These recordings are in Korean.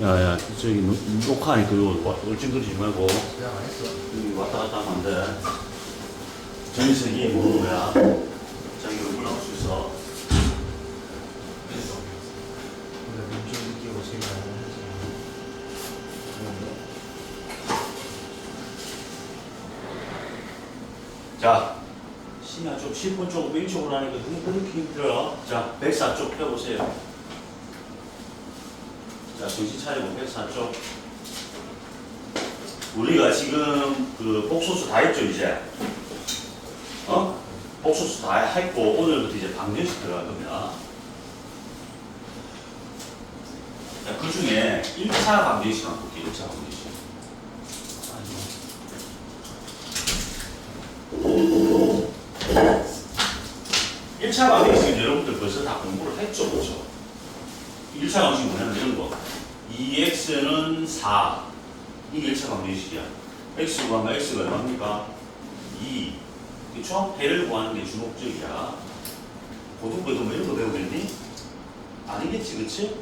야야 저기 녹화하니까 이거 얼쩡거리지 말고 그냥 안 했어. 여기 왔다 갔다 하면 안 돼. 정희석이 모르는 거야. 자기 얼굴 나올 수 있어. 그래서 우리가 민족 느끼고 제일 많이 하지. 자, 심야 쪽, 10분 쪽 왼쪽으로 하니까 너무 그렇게 힘들어. 자, 104쪽 펴보세요. 자, 정신 차리고 104쪽. 우리가 지금 그 복소수 다 했죠, 이제? 복소수 다 했고, 오늘부터 이제 방정식 들어갈 겁니다. 자, 그 중에 1차 방정식 한번 볼게요, 1차 방정식. 1차 방정식은 여러분들 벌써 다 공부를 했죠, 그렇죠? 1차 방정식이 뭐냐면 이런 거. 2x는 4. 이게 1차 방정식이야. x 구하면 x가 얼마입니까? 2. 그쵸? 해를 구하는 게 주목적이야. 고등부에도 뭐 이런 거 배우겠니? 아니겠지, 그치?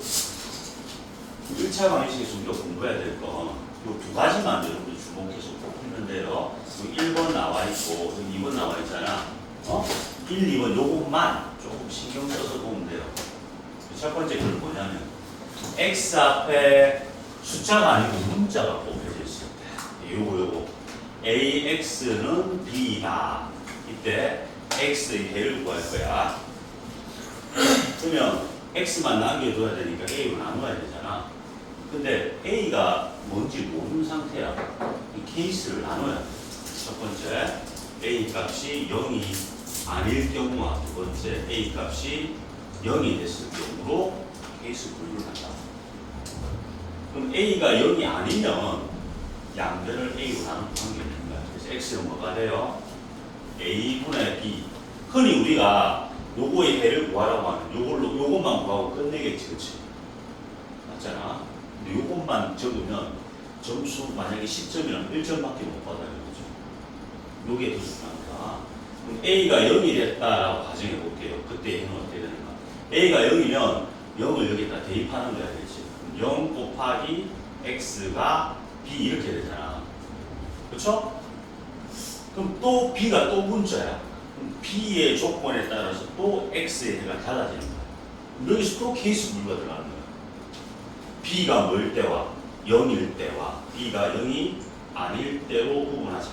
1차 방정식에서 우리가 공부해야 될 거, 이 두 가지만 여러분들 주목해서 꼭 풀면 돼요. 1번 나와 있고, 2번 나와 있잖아. 1, 2번 요것만 조금 신경 써서 보면 돼요. 첫 번째 글은 뭐냐면, x 앞에 숫자가 아니고 문자가 꼽혀져 있을 때, 요거. ax는 b다. 이때 x의 해를 구할 거야. 그러면 x만 남겨둬야 되니까 a로 나눠야 되잖아. 근데 a가 뭔지 모르는 상태야. 이 케이스를 나눠야 돼. 첫 번째, a 값이 0이 아닐 경우와 두 번째, a 값이 0이 됐을 경우로 케이스 분류를 한다. 그럼 a가 0이 아니면 양변을 a로 나누는 관계가 있는 거야. 그래서 x는 뭐가 돼요? a분의 b. 흔히 우리가 요거의 해를 구하라고 하면 요것만 구하고 끝내겠지, 그치? 맞잖아. 근데 요것만 적으면 점수 만약에 10점이라면 1점밖에 못 받아요, 그죠? 요게 더 중요합니다. 그럼 a가 0이 됐다라고 가정해 볼게요. 그때 해는 어떻게 되는가? a가 0이면 0을 여기다 대입하는 거야, 되지? 0 곱하기 x가 b 이렇게 되잖아. 그쵸? 그럼 또 b가 또 문자야. 그럼 b의 조건에 따라서 또 x의 해가 달라지는 거야. 여기서 또 케이스 분류가 들어가는 거야. b가 뭐일 때와 0일 때와 b가 0이 아닐 때로 구분하자.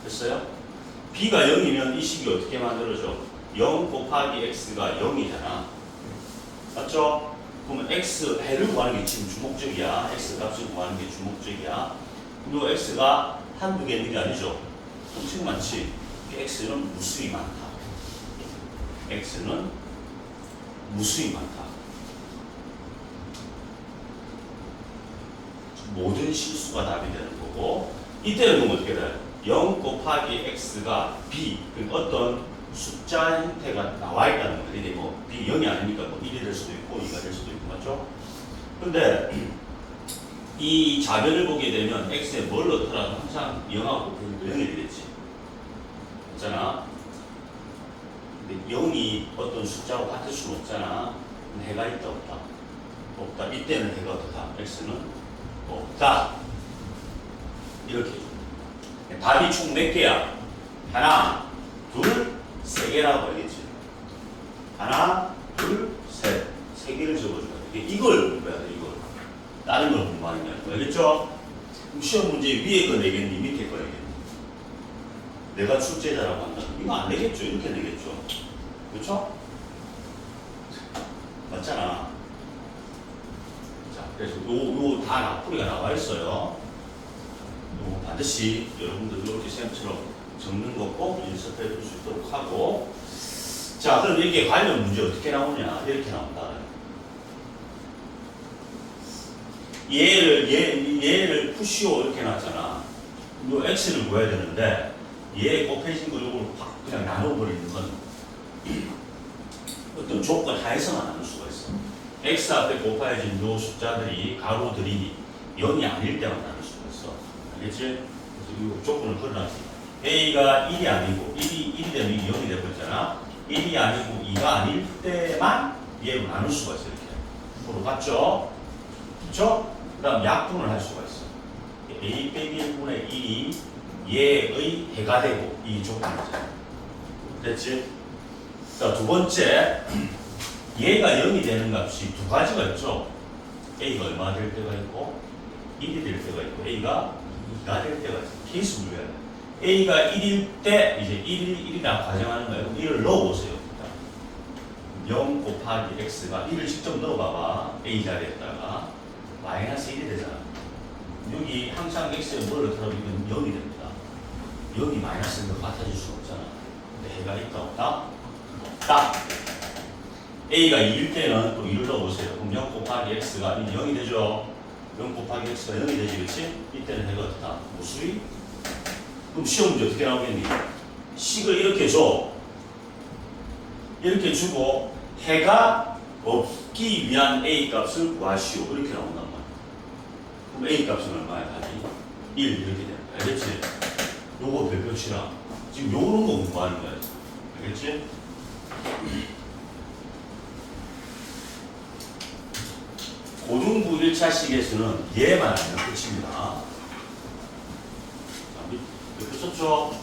됐어요? b가 0이면 이 식이 어떻게 만들어져? 0 곱하기 x가 0이잖아. 맞죠? 그러면 x 해를 구하는 게 지금 주목적이야. x 값을 구하는 게 주목적이야. 그리고 x가 한두 개 있는 게 아니죠. 엄청 많지. x는 무수히 많다. x는 무수히 많다. 모든 실수가 답이 되는 거고, 이때는 그럼 어떻게 돼요? 0 곱하기 x가 b, 그러니까 어떤 숫자 형태가 나와 있다는 거예요. 이게 뭐 b 0이 아니니까 뭐 1이 될 수도 있고 2가 될 수도 있고, 맞죠? 근데 이 자변을 보게 되면 x에 뭘 넣더라도 항상 0하고 곱해서 0이 되겠지. 있잖아. 근데 0이 어떤 숫자와 같을 수는 없잖아. 해가 있다 없다? 없다. 이때는 해가 없다. x는 없다. 이렇게. 답이 총 몇 개야? 하나, 둘, 세 개라고 알겠지? 하나, 둘, 셋. 세 개를 적어줘야 돼. 이걸 공부해야 돼, 이걸. 다른 걸 공부하는 게 아니고. 알겠죠? 그럼 시험 문제 위에 거 내겠니? 밑에 거 내겠니? 내가 출제자라고 한다. 이거 안 되겠죠? 이렇게 되겠죠? 그렇죠? 맞잖아. 자, 그래서 요 다 나풀이가 나와 있어요. 요 반드시 여러분들 이렇게 쌤처럼 적는 거 꼭 연습해 줄 수 있도록 하고. 자, 그럼 이게 관련 문제 어떻게 나오냐? 이렇게 나온다. 얘를 푸시오 이렇게 놨잖아. 요 x를 구해야 되는데 얘 곱해진 거 요걸 확 그냥 나눠버리는 건 어떤 조건 하에서만 나눌 수가 있어. x 앞에 곱해진 요 숫자들이 가로들이 0이 아닐 때만 나눌 수가 있어. 알겠지? 그래서 이 조건을 걸어놨지. a가 1이 아니고 1이 되면 0이 되버렸잖아. 1이 아니고 2가 아닐 때만 얘로 나눌 수가 있어. 이렇게. 서로 같죠? 그쵸? 그 다음 약분을 할 수가 있어. a 빼기 1분의 1이 얘의 해가 되고 이 조건이잖아. 됐지? 자, 두 번째, 얘가 0이 되는 값이 두 가지가 있죠. a가 얼마 될 때가 있고 1이 될 때가 있고 a가 2가 될 때가 있어. 케이스 물려야 돼. a가 1일 때 이제 1이라 가정하는 거예요. 1을 넣어보세요. 0 곱하기 x가 1을 직접 넣어봐봐. a 자리에다가 마이너스 1이 되잖아. 여기 항상 x에 뭐를 넣더라도 이건 0이 됩니다. 0이 마이너스인 것 같아질 수가 없잖아. 근데 해가 있다 없다? 없다. a가 2일 때는 또 1을 넣어보세요. 그럼 0 곱하기 x가 0이 되죠. 0 곱하기 x가 0이 되지, 그렇지? 이때는 해가 어떻다? 무수히? 그럼 시험 문제 어떻게 나오겠니? 식을 이렇게 줘. 이렇게 주고 해가 없기 위한 a 값을 구하시오. 이렇게 나온단 말이야. 그럼 a 값은 얼마야? 다시 1 이렇게 되는 거야. 알겠지? 요거 별표 치라. 지금 요런 거 공부하는 거야. 알겠지? 고등부 1차식에서는 얘만 알면 끝입니다. 자, 몇표 썼죠?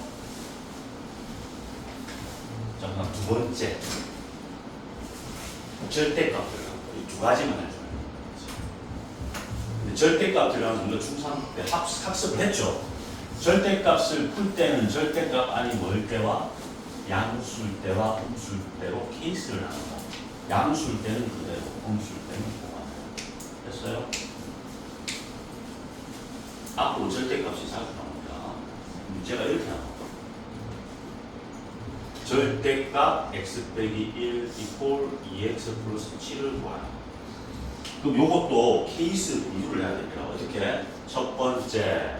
자, 그럼 두 번째. 절대값들. 이 두 가지만 알죠. 근데 절대값들이라는 우리가 중3 때 학습을 했죠. 절대값을 풀 때는 절대값 아니 뭘 때와 양수일 때와 음수일 때로 케이스를 나눈다. 양수일 때는 그대로, 음수일 때는 보완. 됐어요? 앞으로 절대값이 자주 나옵니다. 문제가 이렇게 나옵니다. 절대값 x 빼기 1 이퀄 2x 플러스 7을 구하라. 그럼 요것도 케이스 분류를 해야 됩니다. 어떻게? 첫 번째,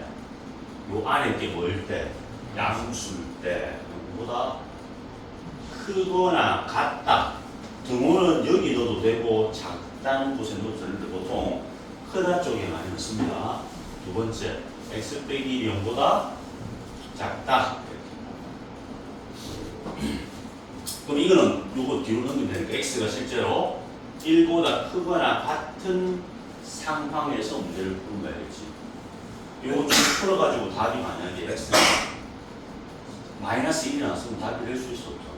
요 안에 게 뭐일 때? 양수일 때, 보다 크거나 같다. 등호는 여기 넣어도 되고 작다는 곳에 넣어도 되는데 보통 크다 쪽에 많이 넣습니다. 두 번째, x 빼기 1이 0보다 작다. 그럼 이거는 요거 뒤로 넘기면 되니까 x가 실제로 1보다 크거나 같은 상황에서 문제를 푸는 거야, 그렇지? 요거 좀 풀어가지고 답이 만약에 x가 마이너스 1이 나왔으면 답이 될 수 있어, 없어?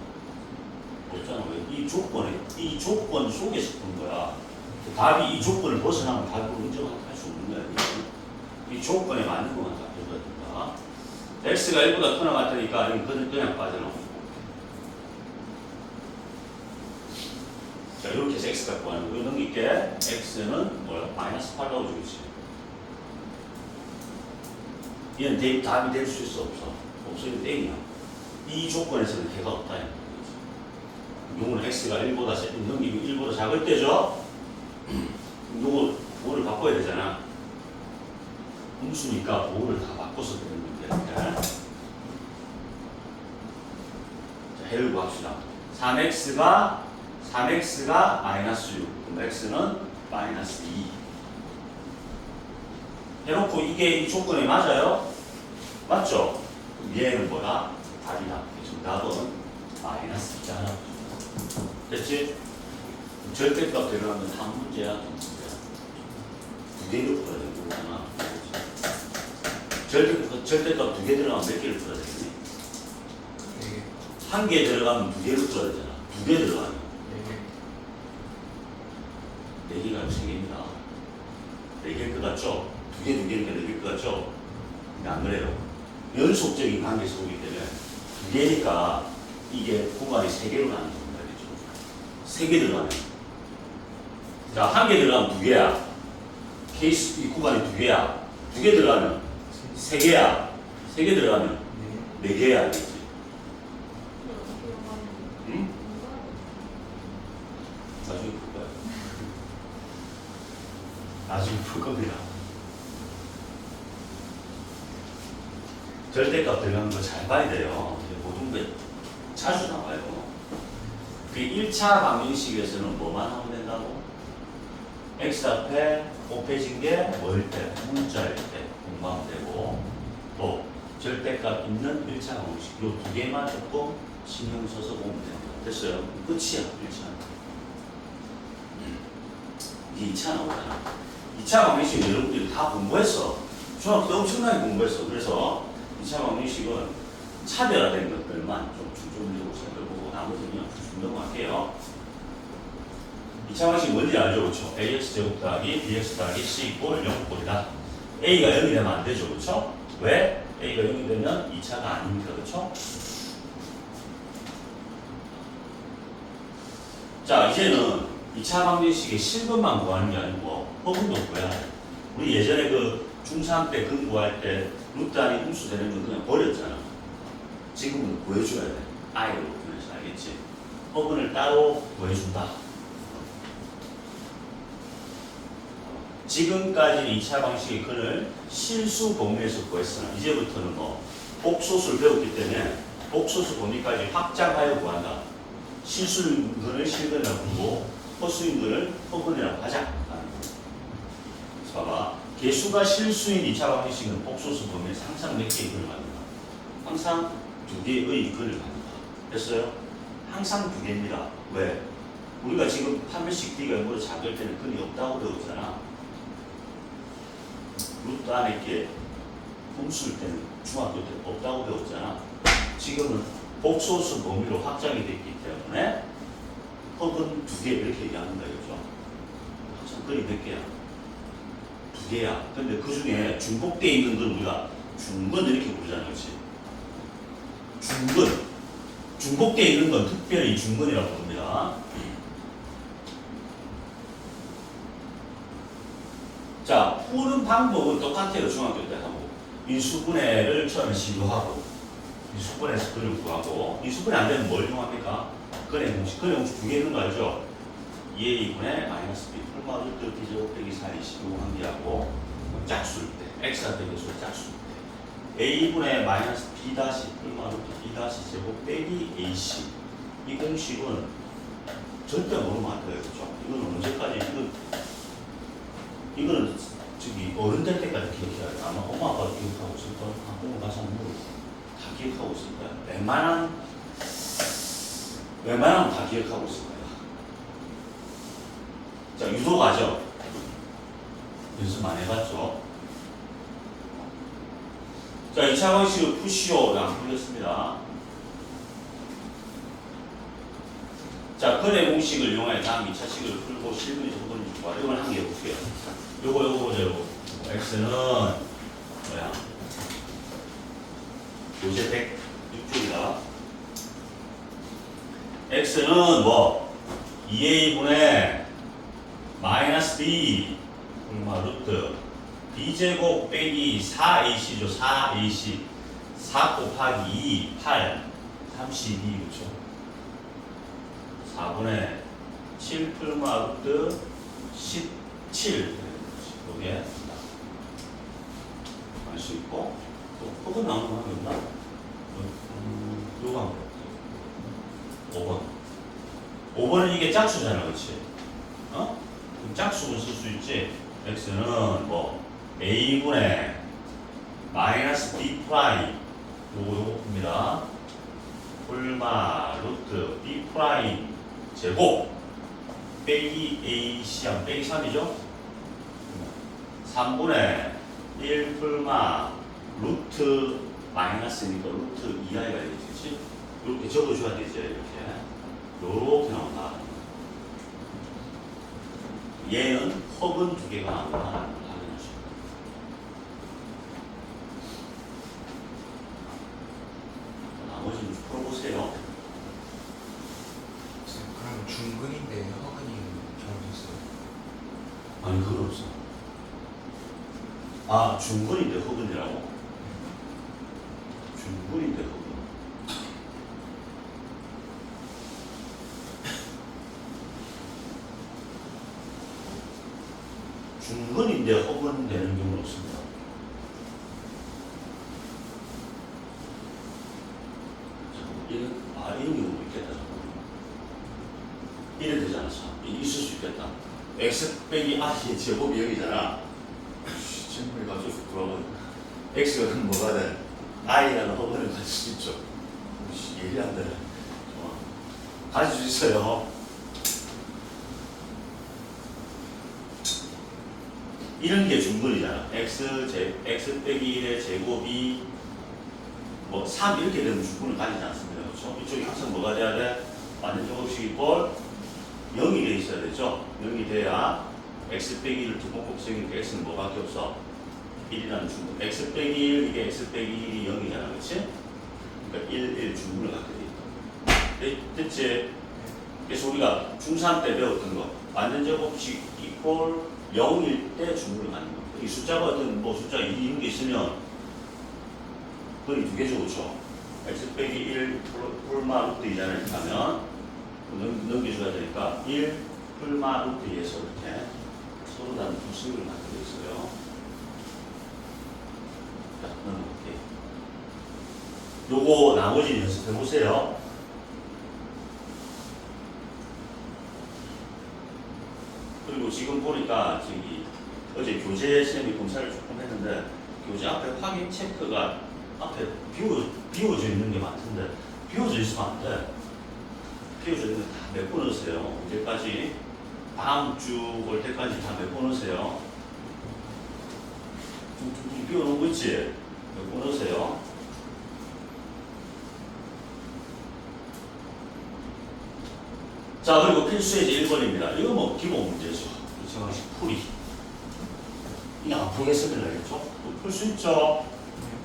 없잖아. 왜? 이 조건 속에서 푸는 거야. 답이 이 조건을 벗어나면 답으로 인정할 수 없는 거야. 그렇지? 이 조건에 맞는 것만 답해줘야 된다. x가 1보다 크거나 같으니까 이건 그냥 빠져나오고. 자, 이렇게 해서 x가 구하는 거. 이거 넘길게. x는 뭐야? 마이너스 8라고 주겠지. 얘는 답이 될 수 있어, 없어? 없어, 이거 땡이야. 이 조건에서는 해가 없다. 요거는 x가 1보다, 넘기고 1보다 작을 때죠? 요거 5를 바꿔야 되잖아. 음수니까 5를 다 바꿔서 되는 건데. 자, 해를 구합시다. 3x가 마이너스 6, 그럼 x는 마이너스 2. 해놓고 이게 이 조건에 맞아요? 맞죠? 그럼 얘는 뭐다? 답이다. 정답은 마이너스 2잖아. 됐지? 절대값 들어가면 한 문제야, 두 문제야. 두 개를 풀어야 되는 거잖아. 절대값 두 개 들어가면 몇 개를 풀어야 되겠니? 한 개 들어가면 두 개를 풀어야 되잖아. 두 개 들어가면. 4개가 3개입니다. 4개일 것 같죠? 두 개니까 4개일 것 같죠? 근데 안 그래요. 연속적인 관계 속이기 때문에 2개니까 이게 구간이 3개로 나는 겁니다. 그렇죠? 3개 들어가면. 자, 한 개 들어가면 2개야. 케이스, 이 구간이 2개야. 2개 들어가면 3개야. 3개 들어가면 4개야. 알겠지? 응? 나중에 풀 거야. 나중에 풀 겁니다. 절대값 들어가는 거 잘 봐야 돼요. 모든 게 자주 나와요. 그 1차 방정식에서는 뭐만 하면 된다고? x 앞에 곱해진 게 뭐일 때? 문자일 때 공부하면 되고, 또 절대값 있는 1차 방정식 이 두 개만 조금 신경 써서 보면 됩니다. 됐어요? 끝이야. 1차. 이게 2차 나오잖아. 2차 방정식 여러분들이 다 공부했어. 중학교 때 엄청나게 공부했어. 그래서 2차 방정식은 차별화된 것들만 좀 중점적으로 살펴보고 나머지는 좀 넘어갈게요. 2차 방정식 뭔지 알죠? 그렇죠? ax제곱 더하기 bx 더하기 c꼴 0꼴이다. a가 0이 되면 안 되죠. 그렇죠? 왜? a가 0이 되면 2차가 아닙니다. 그렇죠? 자, 이제는 2차 방정식의 실근만 구하는 게 아니고 허근도 구해야 돼. 우리 예전에 그 중3 때 근구할 때 루트 안에 음수 되는 건 그냥 버렸잖아. 지금은 구해줘야 돼. i로 구해서 알겠지? 허근을 따로 구해준다. 지금까지는 2차 방식의 근을 실수 범위에서 구했으나 이제부터는 뭐 복소수를 배웠기 때문에 복소수 범위까지 확장하여 구한다. 실수인 근을 실근이라고 부르고 허수인 근을 허근이라고 하자. 그래서 봐봐. 개수가 실수인 2차 방정식은 복소수 범위에서 항상 몇 개의 근을 갖는다. 항상 2개의 근을 갖는다. 됐어요? 항상 2개입니다. 왜? 우리가 지금 판별식 D가 0으로 작을 때는 근이 없다고 배웠잖아. 루트 안에 게 음수일 때는 중학교 때 없다고 배웠잖아. 지금은 복소수 범위로 확장이 됐기 때문에 허근 2개 이렇게 얘기합니다. 그죠? 항상 근이 몇 개야? 2개야. 근데 그 중에 중복되어 있는 건 우리가 중근 이렇게 부르잖아. 그렇지? 중근. 중복되어 있는 건 특별히 중근이라고 부릅니다. 자, 푸는 방법은 똑같아요. 중학교 때 하고. 인수분해를 처음에 시도하고, 인수분해에서 근을 구하고, 인수분해 안 되면 뭘 이용합니까? 근의 공식. 근의 공식 2개 있는 거 알죠? 2a분의 마이너스 b 풀마 루트 b제곱 빼기 4ac 이거 한개하고, 짝수일 때, x한테 개수를 짝수일 때, a분의 마이너스 b 다시 풀마 루트 b 다시 제곱 빼기 ac. 이 공식은 절대 모르면 안 돼요. 그렇죠? 이거는 언제까지, 이거는 저기 어른 될 때까지 기억해야 돼. 아마 엄마 아빠도 기억하고 있을 거야. 오늘 가서 한번 물어봐. 다 기억하고 있을 거야. 웬만하면 다 기억하고 있을 거야. 자, 유도가죠. 연습 많이 해봤죠. 자, 2차 방식을 푸시오. 안 풀렸습니다. 자, 근의 공식을 이용해 다음 2차식을 풀고 실근이 조건이 좋아. 이걸 한 개 해볼게요. 요거 보세요. x는 뭐야? 요새 106쪽이다. x는 뭐 2a분의 마이너스 b 얼마 루트 b제곱 빼기 4ac죠. 4ac 4 곱하기 2 8 32 그렇죠? 4분의 7 풀마 루트 17 여기에 알 수 있고 또 허근 나오는 거 하나 없나? 요거 5번 5번은 이게 짝수잖아. 그렇지? 어? 짝수를 쓸 수 있지. x는 뭐 a분의 마이너스 b 프라임 요겁니다. 폴마 루트 b 프라임 제곱 빼기 ac 하면 빼기 3이죠? 3분의 1 폴마 루트 마이너스니까 루트 2i가 되겠지? 이렇게 적어줘야 되죠. 이렇게 나온다. 얘는 허근 2개가 나온다. 확인하시고. 나머지는 풀어보세요. 그럼 중근인데 허근이 정해졌어요? 아니, 그건 없어. 아, 중근인데 허근이라고? 중근인데 허근. 중근인데 허근 되는 경우는 없습니다. 이런 경우도 있겠다. 이래 되지 않았어? 있을 수 있겠다. x 빼기 r의 제곱이 0이잖아. 질문이 갑자기 부끄러워. x가 그럼 뭐가 돼? i라는 허근을 가질 수 있죠. 얘기 안 돼. 가질 수 있어요. 이런 게 중근이잖아. x 빼기 1의 제곱이 뭐 3 이렇게 되면 중근을 가지지 않습니다. 그렇죠? 이쪽이 항상 뭐가 돼야 돼? 완전 제곱식 이꼴 0이 돼 있어야 되죠. 0이 돼야 x 빼기 1을 두목곱셈이니까 x는 뭐밖에 없어? 1이라는 중근. x 빼기 1 이게 x 빼기 1이 0이잖아. 그렇지? 그러니까 1 중근을 갖게 돼 있다. 됐지? 그래서 우리가 중3 때 배웠던 거 완전 제곱식 이꼴 0일 때 중근을 갖는 거. 이 숫자가 어떤 뭐 숫자 2 이런 게 있으면 그건 두 개죠. 그렇죠? x 빼기 1 풀마 루트 2잖아요. 이렇게 하면 넘겨줘야 되니까 1 풀마 루트 2에서 이렇게 서로 다른 두 식을 갖게 돼 있어요. 자, 넘어갈게요. 요거 나머지 연습해 보세요. 그리고 지금 보니까 저기 어제 교재 쌤이 검사를 조금 했는데 교재 앞에 확인 체크가 앞에 비워져 있는 게 많던데 비워져 있으면 안 돼. 비워져 있는 거 다 메꿔 넣으세요. 언제까지? 다음 주 올 때까지 다 메꿔 넣으세요. 좀 비워놓은 거 있지? 메꿔 넣으세요. 자, 그리고 필수의 1번입니다. 이거 뭐 기본 문제죠. 이 정식 풀이. 이게 안 풀겠으면 알겠죠? 또 풀 수 있죠?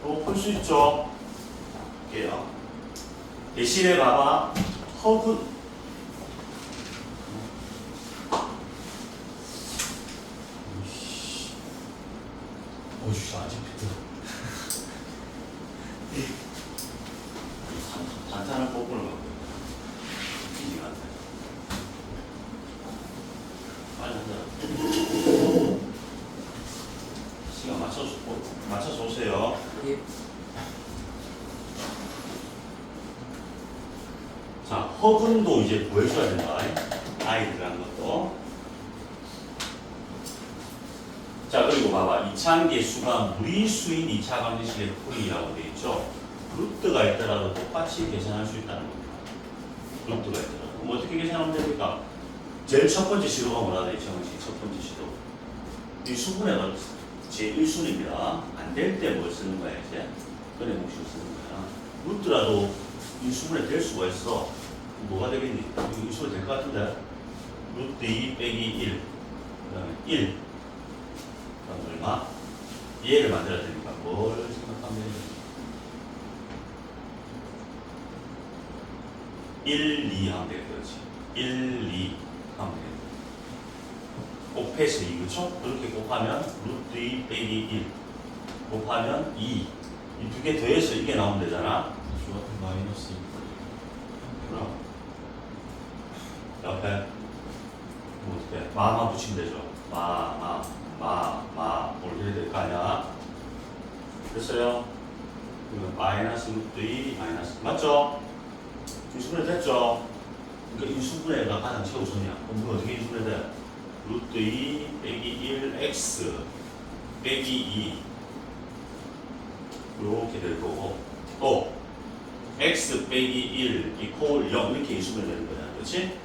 또 풀 수 있죠? 볼게요. 대신에 봐봐. 허근. 오주시 아직 비트. 간단한 부분을 갖고 있는 것 같아요. 빨리 한다. 시간 맞춰서 오세요. 예. 자, 허근도 이제 구해줘야 된다. 아이들이라는 것도. 자, 그리고 봐봐. 이차항계 수가 무리수인 2차 방정식의 풀이라고 되어 있죠. 루트가 있더라도 똑같이 계산할 수 있다는 겁니다. 루트가 있더라도. 그럼 어떻게 계산하면 됩니까? 제일 첫 번째 시도가 뭐라 돼? 첫 번째 시도. 이 수분해가 제1순입니다. 안 될 때 뭘 쓰는 거야, 이제? 근해 공식을 쓰는 거야. 루트라도 이 수분해 될 수가 있어. 뭐가 되겠니? 이 수분해 될 것 같은데? 루트 2 빼기 1. 그 다음에 1. 그 다음에 얼마? 얘를 만들어야 되니까 뭘 생각하면 되지? 1, 2 하면 되겠지. 1, 2 하면 되겠지. 곱해서 2, 그쵸? 그렇게 곱하면 루트 2 빼기 1 곱하면 2. 이 두 개 더해서 이게 나오면 되잖아. 마이너스 2. 그럼 옆에 뭐 어떻게 마마 붙이면 되죠. 뭘 해야 될 거 아니야? 됐어요? 그러면 마이너스 루트 2 마이너스 맞죠? 인수분해 됐죠? 그러니까 인수분해가 가장 최우선이야. 그럼 뭐 어떻게 인수분해 돼? 루트 2 빼기 1 x 빼기 2 이렇게 될 거고 또 x 빼기 1 이퀄 0 이렇게 인수분해 되는 거야. 그렇지?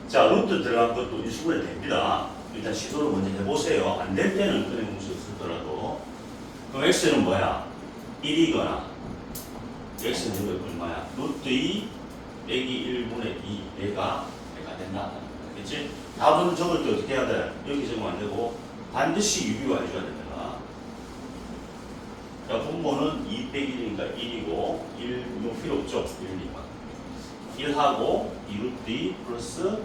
자, 루트 들어간 것도 인수분해 됩니다. 일단 시도를 먼저 해보세요. 안 될 때는 그냥 공식을 쓰더라도. 그럼 x는 뭐야? 1이거나 x는 지금 얼마야? 루트 2 빼기 1분의 2 얘가 된다. 알겠지? 답은 적을 때 어떻게 해야 돼? 여기 적으면 안 되고 반드시 유비와 해줘야 됩니다. 자, 분모는 2 빼기 1이니까 1이고 1 이거 필요 없죠? 1이니까 1하고 2 루트 2 플러스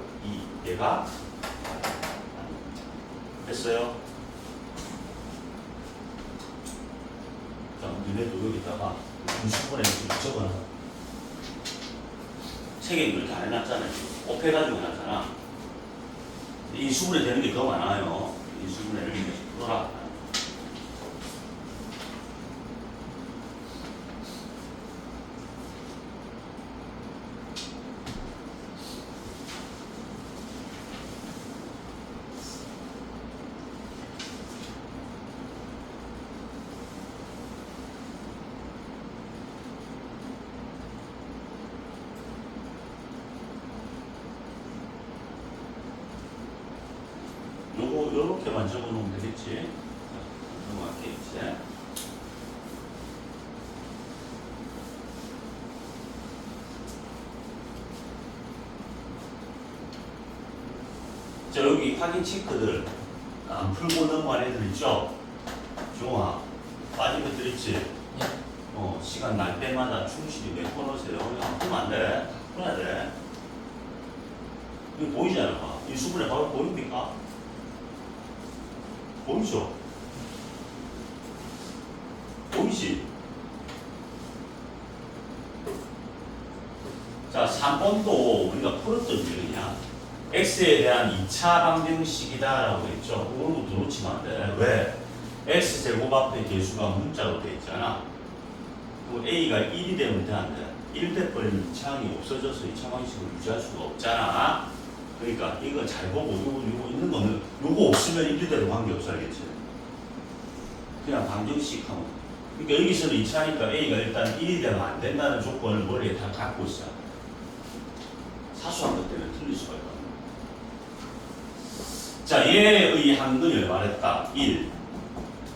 2 얘가 됐어요? 자, 너네도 여기다가 인수분해 적어놔. 책에 이걸 다 해놨잖아요. 곱해가지고 해놨잖아. 인수분해 되는 게 더 많아요. 인수분해를 풀어라. 요렇게만 적어놓으면 되겠지. 자, 넘어갈게 이제. 자, 여기 확인 체크들 안 풀고 넘어간 애들 있죠? 종아 빠진 것들 있지? 시간 날 때마다 충실히 메꿔놓으세요. 안 풀면 안 돼. 풀어야 돼. 이거 보이지 않을까? 이 수분에 바로 보입니까? 보이죠? 보이지? 자, 3번도 우리가 풀었던 유형이냐? x에 대한 2차 방정식이다라고 했죠. 그런 것도 놓치면 안 돼. 왜? x제곱 앞에 개수가 문자로 돼 있잖아. 그럼 a가 1이 되면 돼, 안 돼? 1 돼버리면 2차항이 없어져서 2차 방식을 유지할 수가 없잖아. 그러니까 이거 잘 보고 요거 있는 거는 요거 없으면 1이 돼도 관계없어, 알겠지? 그냥 방정식 하면. 그러니까 여기서는 2차니까 a가 일단 1이 되면 안 된다는 조건을 머리에 다 갖고 있어. 사소한 것 때문에 틀릴 수가 있거든. 자, 얘의 한근을 말했다. 1.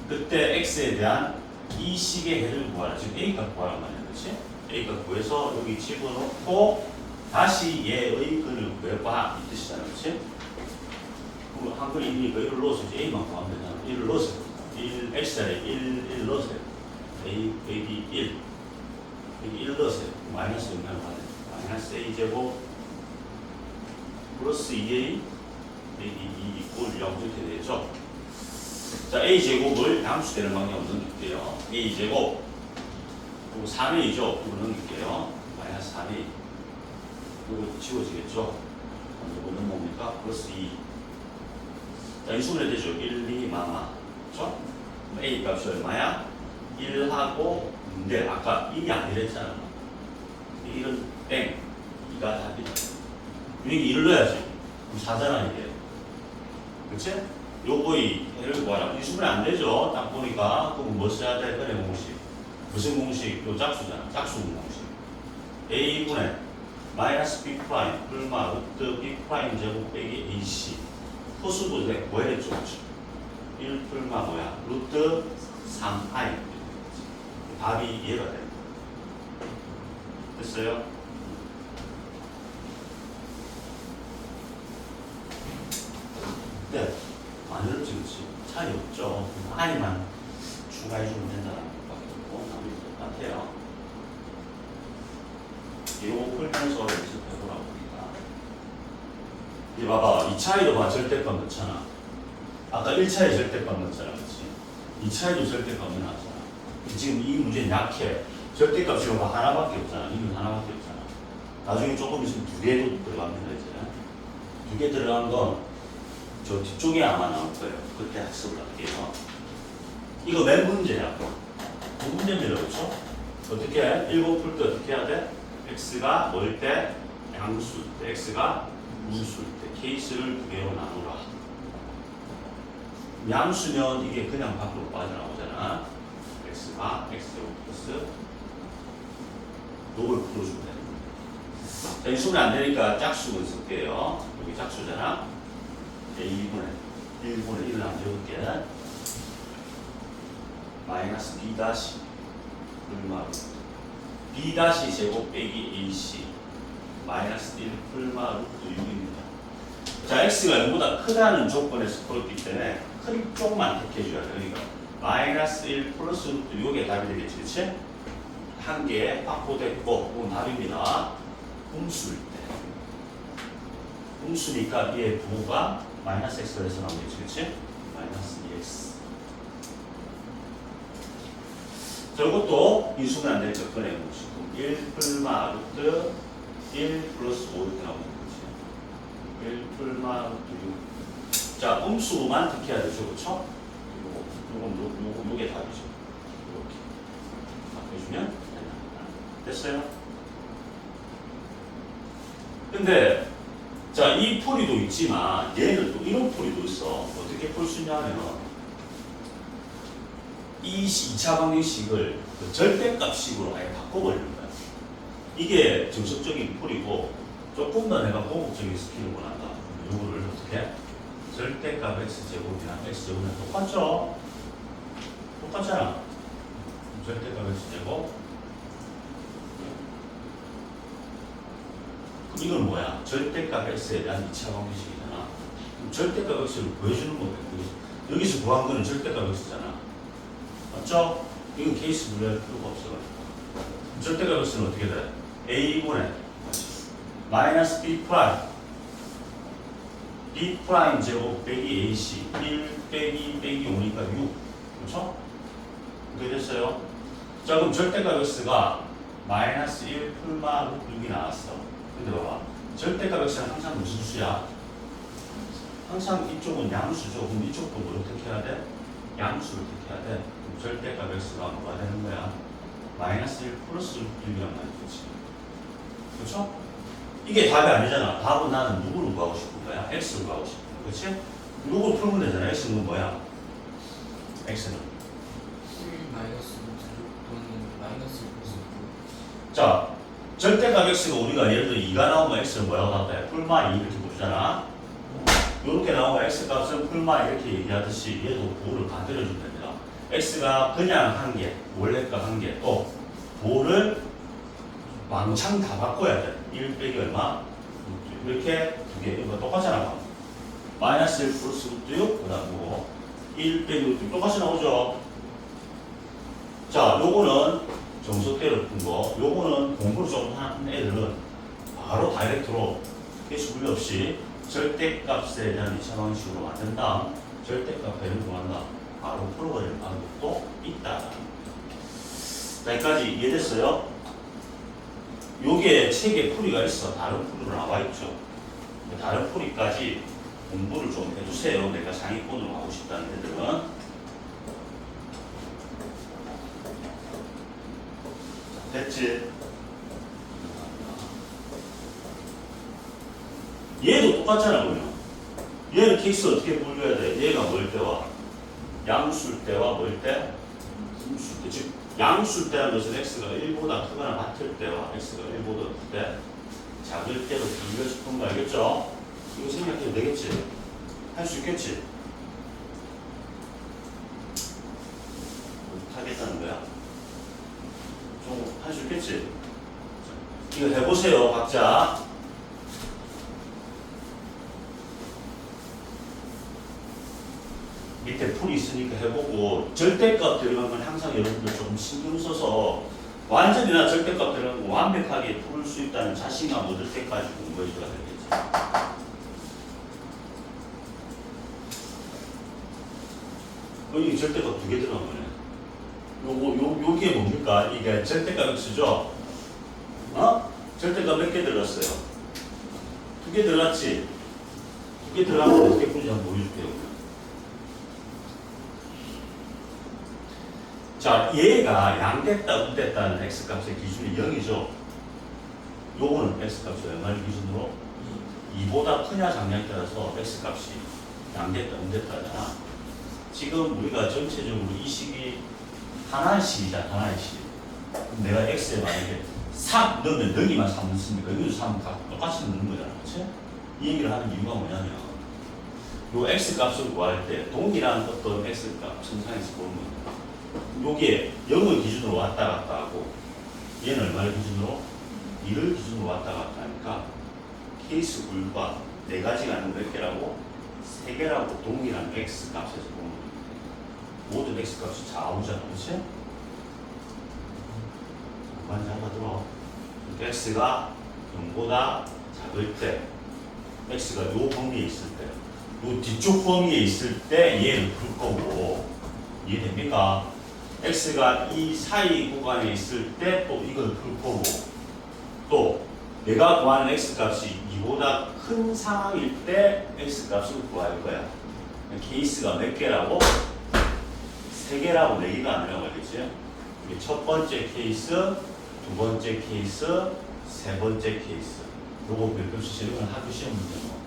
그때 x에 대한 이 식의 해를 구하라. 지금 a값 구하란 말이야. 그렇지? a값 구해서 여기 집어넣고 다시 얘의 근을 구해봐. 이 뜻이잖아. 그렇지? 그럼 한근 1이니까 1을 넣어서 이제 a만 구하면 되잖아. 1을 넣으세요. x자리에 1 넣으세요. a, 여기 1. 여기 1 넣으세요. 마이너스 영향을 받아요. 마이너스 a제곱 플러스 2a 여기 2 0 이렇게 되죠. 자, a제곱을 양수되는 방향으로 넘길게요. a제곱 그리고 3a죠. 이거 넘길게요. 마이너스 3a 이거 지워지겠죠. 이거 넘어옵니까? 플러스 2. 자, 이 수분에 되죠. 1, 2, 마마. 그렇죠? 그럼 a 값이 얼마야? 1하고 근데 아까 1이 아니랬잖아. 1은 땡. 2가 답이다. 여기 1을 넣어야지. 그럼 4잖아 이게. 그치? 요거의 해를 구하라. 이 수분이 안 되죠. 딱 보니까. 그럼 뭐 써야 돼? 근의 공식. 무슨 공식? 요 짝수잖아. 짝수 공식. a분의 마이너스 b 프라임 불마 루트 b 프라임 제곱 빼기 ac. 호수도 내가 구해냈죠. 1 풀마 뭐야? 루트 3i. 답이 이해가 돼. 됐어요? 네. 안 어렵지, 그치? 차이 없죠. i만 추가해주면 된다는 것밖에 없고, 답이 똑같아요. 이거 풀면서 연습해보라고 우리가. 이제 봐봐. 2차에도 봐. 절대값 넣잖아. 아까 1차에 절대값 넣었잖아. 그치? 2차에도 절대값 넣어놨잖아. 지금 이 문제는 약해. 절대값이 하나밖에 없잖아. 이건 하나밖에 없잖아. 나중에 조금 있으면 2개도 들어갑니다. 이제 2개 들어간 건 저 뒤쪽에 아마 나올 거예요. 그때 학습을 할게요. 이거 맨 문제야. 두 문제입니다. 그렇죠? 어떻게 해? 1번 풀 때 어떻게 해야 돼? x가 뭐일 때? 양수일 때. x가 무수일 때. 케이스를 2개로 나누라. 양수면 이게 그냥 밖으로 빠져나오잖아. x가 x제곱 플러스 요걸 풀어주면 되는 거예요. 자, 이 수분이 안 되니까 짝수를 쓸게요. 여기 짝수잖아. a 분의 1분의 1을 안 적을게. 마이너스 b 다시 풀마 b 다시 제곱 빼기 ac 마이너스 1 풀마 루트 6입니다. 자, x가 0보다 크다는 조건에서 풀었기 때문에 큰 쪽만 택해줘야 돼. 그러니까 마이너스 1 플러스 루트 요게 답이 되겠지, 그치? 한 개 확보됐고, 그건 답입니다. 음수일 때. 음수니까 얘 부호가 마이너스 x가 돼서 나오겠지, 그치? 마이너스 2x. 저것도 인수는 안 되니까 꺼내 보시고 1 풀마 루트 1 플러스 5 이렇게 나오는 거지. 1 풀마 루트 6. 자, 음수만 택해야 되죠, 그렇죠? 요게 답이죠. 이렇게 바꿔주면 됐어요? 근데 자, 이 풀이도 있지만 얘는 또 이런 풀이도 있어. 어떻게 풀 수 있냐면 이 2차 방정식을 그 절대값식으로 아예 바꿔버리는 거야. 이게 정석적인 풀이고 조금 더 내가 공격적인 스킬을 원한다. 이거를 어떻게 절대값 x제곱이랑 x제곱이랑 똑같죠? 똑같잖아. 절대값 x제곱. 그럼 이건 뭐야? 절대값 x에 대한 2차 방정식이잖아. 그럼 절대값 x를 보여주는 거야. 여기서 구한 거는 절대값 x잖아. 맞죠? 이건 케이스 분류할 필요가 없어. 절대값 x는 어떻게 돼? a분의 마이너스 b 프라임 b 프라임 제곱 빼기 ac 1 빼기 5니까 6. 그렇죠? 어떻게 됐어요? 자, 그럼 절대값 x가 마이너스 1 풀마 루트 6이 나왔어. 근데 봐봐. 절대값 x는 항상 무슨 수야? 항상 이쪽은 양수죠. 그럼 이쪽도 뭐 어떻게 해야 돼? 양수를 택해야 돼. 그럼 절대값 x가 뭐가 되는 거야? 마이너스 1 플러스 루트 6이란 말이지. 그렇죠? 이게 답이 아니잖아. 답은 나는 누구를 구하고 싶은 거야? x를 구하고 싶은 거야. 그렇지? 누구 풀면 되잖아. x는 뭐야? x는. 마이너스 루트 또는 마이너스 플러스 자, 절대값 x가 우리가 예를 들어 2가 나오면 x는 뭐라고 나왔다? 풀마 2 이렇게 보잖아. 이렇게 나오면 x값은 풀마 이렇게 얘기하듯이 얘도 부호를 만들어주면 됩니다. x가 그냥 한 개, 원래값 한 개, 또 부호를 왕창 다 바꿔야 돼. 1 빼기 얼마? 이렇게 두 개. 이거 똑같잖아. 마이너스 1 플러스 루트 6, 그 다음 1 빼기 루트 6 똑같이 나오죠. 자, 요거는 정석대로 푼 거. 요거는 공부를 좀 한 애들은 바로 다이렉트로 개수 분리 없이 절대값에 대한 2차 방식으로 만든 다음 절대값 배를 구한다. 바로 풀어버리는 방법도 있다. 자, 여기까지 이해됐어요? 요게 책에 풀이가 있어. 다른 풀이로 나와 있죠. 다른 풀이까지 공부를 좀 해주세요. 내가 상위권으로 가고 싶다는 애들은. 됐지? 얘도 똑같잖아, 그러면. 얘는 케이스 어떻게 분류해야 돼? 얘가 뭘 때와? 양수일 때와 뭘 때? 음수일 때. 즉, 양수일 때라는 것은 x가 1보다 크거나 같을 때와 x가 1보다 클 때, 작을 때로 분류해 싶은 거 알겠죠? 이거 생각해도 되겠지? 할 수 있겠지? 하겠다는 거야? 좀 할 수 있겠지? 이거 해보세요, 각자. 밑에 풀이 있으니까 해보고, 절대값 들어간 건 항상 여러분들 조금 신경 써서 완전히 나 절대값 들어간 거 완벽하게 풀 수 있다는 자신감 얻을 때까지 공부해줘야 되겠지. 여기 절대값 2개 들어간 거네. 요게 뭡니까? 이게 절대값 x죠? 어? 절대값 몇 개 들어갔어요? 2개 들어갔지? 2개 들어가면 어떻게 풀지 한번 보여줄게요. 자, 얘가 양됐다, 음됐다는 x값의 기준이 0이죠? 요거는 x값이 얼마를 기준으로? 2보다 크냐 작냐에 따라서 x값이 양됐다, 음됐다 하잖아. 지금 우리가 전체적으로 이 식이 하나의 식이잖아, 하나의 식. 그럼 내가 x에 만약에 3 넣으면 여기만 3 넣습니까? 여기도 3 똑같이 넣는 거잖아, 그치? 이 얘기를 하는 이유가 뭐냐면, 요 x값을 구할 때 동일한 어떤 x값 정상에서 보는 거예요. 요게 0을 기준으로 왔다 갔다 하고 얘는 얼마를 기준으로? 2를 기준으로 왔다 갔다 하니까 케이스 분류가 4가지가 아니고 몇 개라고? 3개라고 동일한 x값에서 보는 거예요. 모든 x값이 좌우잖아, 그렇지? 많이 잘 들어. x가 0보다 작을 때 x가 요 범위에 있을 때 요 뒤쪽 범위에 있을 때 얘를 풀 거고 이해됩니까? x가 이 사이 구간에 있을 때 또 이걸 풀 거고 또 내가 구하는 x값이 2보다 큰 상황일 때 x값을 구할 거야. 케이스가 몇 개라고? 3개라고 4개가 아니라고 알겠지? 이게 첫 번째 케이스, 두 번째 케이스, 세 번째 케이스. 요거 별표 쓰시는 건 학교 시험 문제 뭐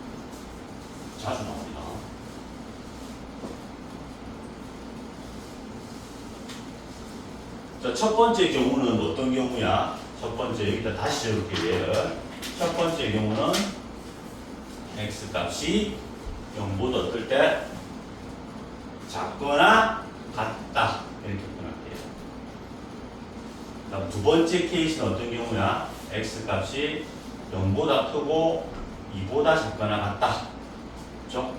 자주 나옵니다. 자, 첫 번째 경우는 어떤 경우야? 첫 번째, 여기다 다시 적을게요, 얘를. 첫 번째 경우는 x값이 0보다 어떨 때? 작거나 같다. 이렇게 표현할게요. 그다음 두 번째 케이스는 어떤 경우야? x 값이 0보다 크고 2보다 작거나 같다. 그렇죠?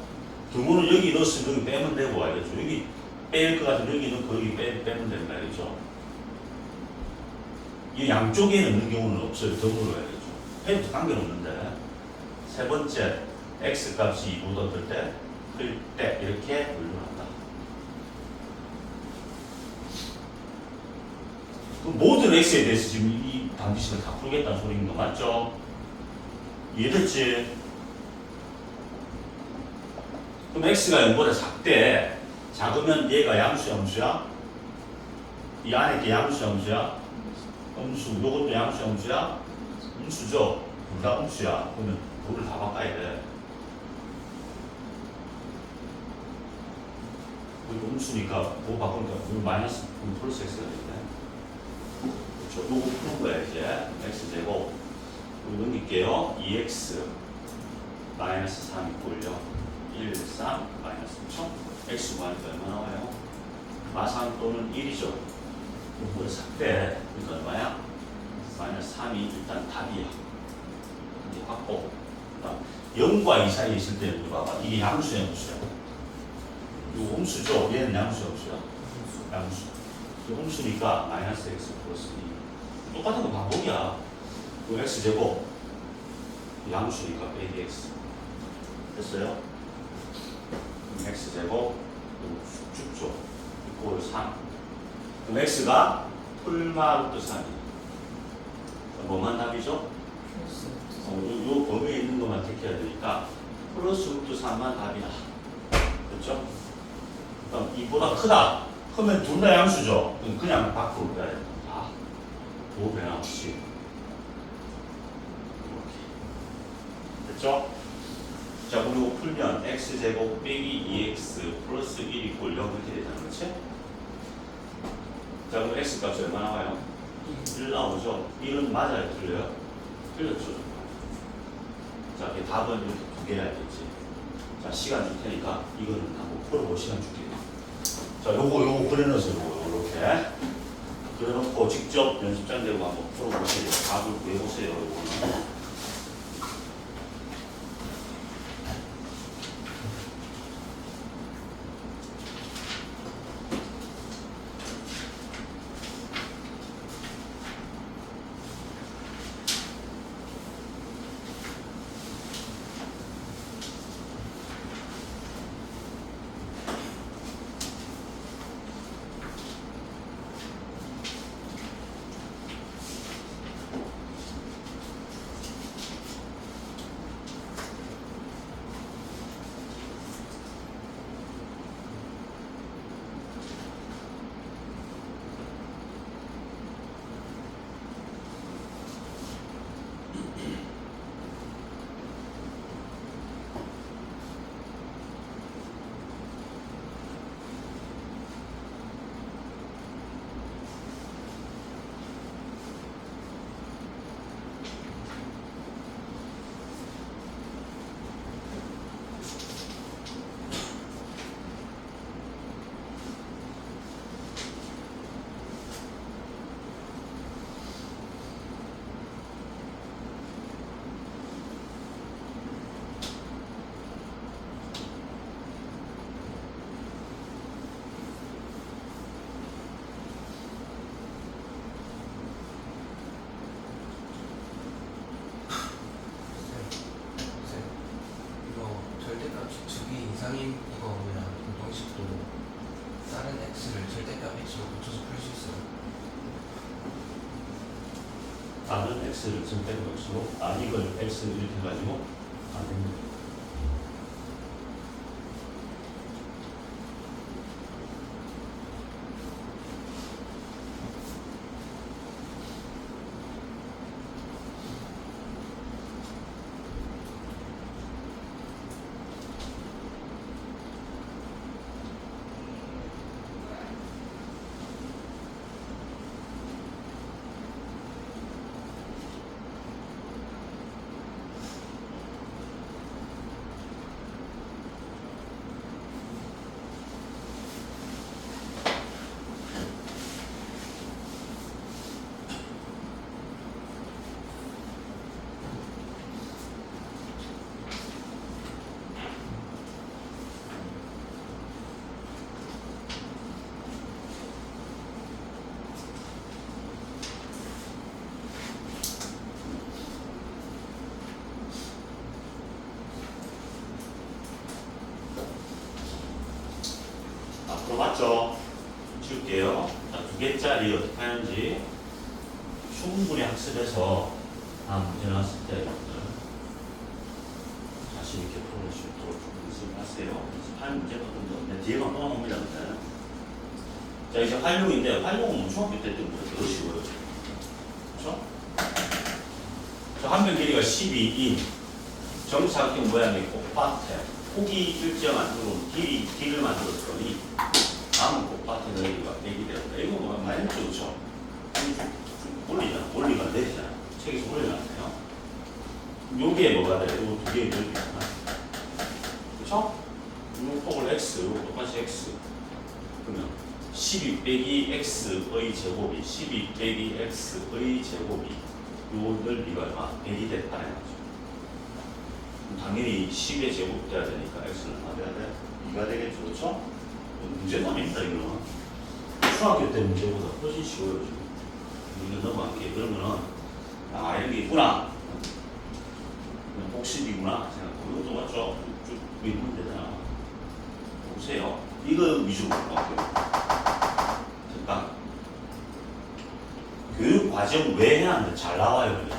경우는 여기 넣었으면 여기 빼면 되고 알겠죠? 여기 뺄 것 같으면 여기 넣고 여기 빼면 된다. 알겠죠? 이 양쪽에 넣는 경우는 없어요. 덤으로 해야죠. 해도 관계는 없는데. 세 번째, x 값이 2보다 어떨 때? 클 때 이렇게 분류한다. 그럼 모든 x에 대해서 지금 이 방지식을 다 풀겠다는 소리인 거 맞죠? 이해됐지? 그럼 x가 0보다 작대. 작으면 얘가 양수야, 음수야? 이 안에 게 양수야, 음수야? 음수. 요것도 양수야, 음수야? 음수죠? 둘 다 음수야. 그러면 둘을 다 바꿔야 돼. 이거 음수니까 뭐 바꾸니까 이거 마이너스 플러스 x가 되겠네. 그렇죠? 요거 푸는 거야 이제. x제곱. 우리 넘길게요. 2x 마이너스 3 있고요. 1, 3 마이너스 3초. x 구하니까 얼마 나와요? 마상 또는 1이죠. 이거 삭대. 그러니까 얼마야? 마이너스 3이 일단 답이야. 이제 확보. 0과 2 사이에 있을 때는 이거 봐봐. 이게 양수야, 음수야? 이거 음수죠? 얘는 양수야, 음수야? 양수. 이거 음수니까 마이너스 x 플러스 2. 똑같은 거 반복이야. 이거 x제곱. 양수니까 빼기 x. 됐어요? x제곱. 축축죠. 이꼴 3. 그럼 x가 풀마 루트 3이. 뭐만 답이죠? 요 범위에 있는 것만 택해야 되니까 플러스 루트 3만 답이다. 그렇죠? 그럼 2보다 크다. 크면 둘 다 양수죠? 그럼 그냥 밖으로 빼야 됩니다. 다. 도 변함없이. 이렇게. 됐죠? 자, 그리고 풀면 x제곱 빼기 2x 플러스 1 이꼴 0 이렇게 되잖아. 그렇지? 자, 그럼 x값이 얼마 나와요? 1 나오죠? 1은 맞아요? 틀려요? 틀렸죠? 자, 답은 이렇게 두 개 해야겠지. 자, 시간 줄 테니까 이거는 한번 풀어볼 시간 줄게요. 자, 요거 그려놓으세요. 요렇게. 그려놓고 직접 연습장 대고 한번 풀어보세요. 답을 구해보세요. 요거는. 이상인 이거 뭐냐 공통식도 다른 x를 절대값 x로 고쳐서 풀 수 있어요. 다른 x를 선택할 것으로 이걸 x 이렇게 해가지고 안 됩니다. 들어봤죠? 줄게요. 자, 2개짜리 어떻게 하는지 충분히 학습해서 다음 문제 나왔을 때 여러분들 자신 있게 풀어낼 수 있도록 연습하세요. 연습하는 문제가 좀 뒤에만 떠나옵니다. 자, 이제 활용인데 활용은 중학교 때 때문에 더 쉬워요. 그렇죠? 자, 한면 길이가 12인 정사각형 모양의 꽃밭에 폭이 일정한 그런 길을 만들었더니 다음은 꽃밭의 넓이가 100이 되었다. 이거 뭐 많이 했죠, 그렇죠? 올리잖아. 올리가 내리잖아. 책에서 올려놨네요. 요게 뭐가 돼요? 요 두 개의 넓이잖아. 그렇죠? 요 폭을 x, 요 똑같이 x. 그러면 12 빼기 x의 제곱이 12 빼기 x의 제곱이 요 넓이가 얼마? 100이 됐다는 거죠. 당연히 10의 제곱 돼야 되니까 x는 얼마 돼야 돼? 2가 되겠죠, 그렇죠? 문제가 아닙니다, 이거는. 중학교 때 문제보다 훨씬 쉬워요, 지금. 이거 넘어갈게. 그러면은, 아, 이런 게 있구나. 그냥 복식이구나. 생각하고, 이것도 맞죠? 쭉 밀면 되잖아. 보세요. 이거 위주로 볼 거고요. 잠깐. 교육 과정 왜 해야 하는데 잘 나와요, 그렇죠?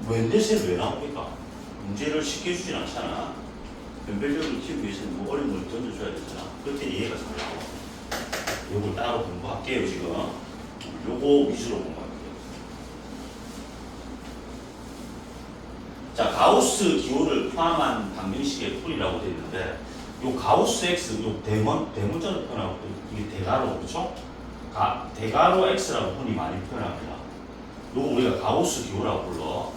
웬데스는 왜 나옵니까? 문제를 쉽게 주진 않잖아. 변별력을 키우기 위해서는 뭐 어려운 걸 던져줘야 되잖아. 그때 이해가 잘 나와. 요걸 따로 공부할게요, 지금. 요거 위주로 공부할게요. 자, 가우스 기호를 포함한 방정식의 풀이라고 되어 있는데, 요 가우스 X, 요 대문자로 표현하고, 이게 대가로, 그렇죠? 대가로 X라고 흔히 많이 표현합니다. 요거 우리가 가우스 기호라고 불러.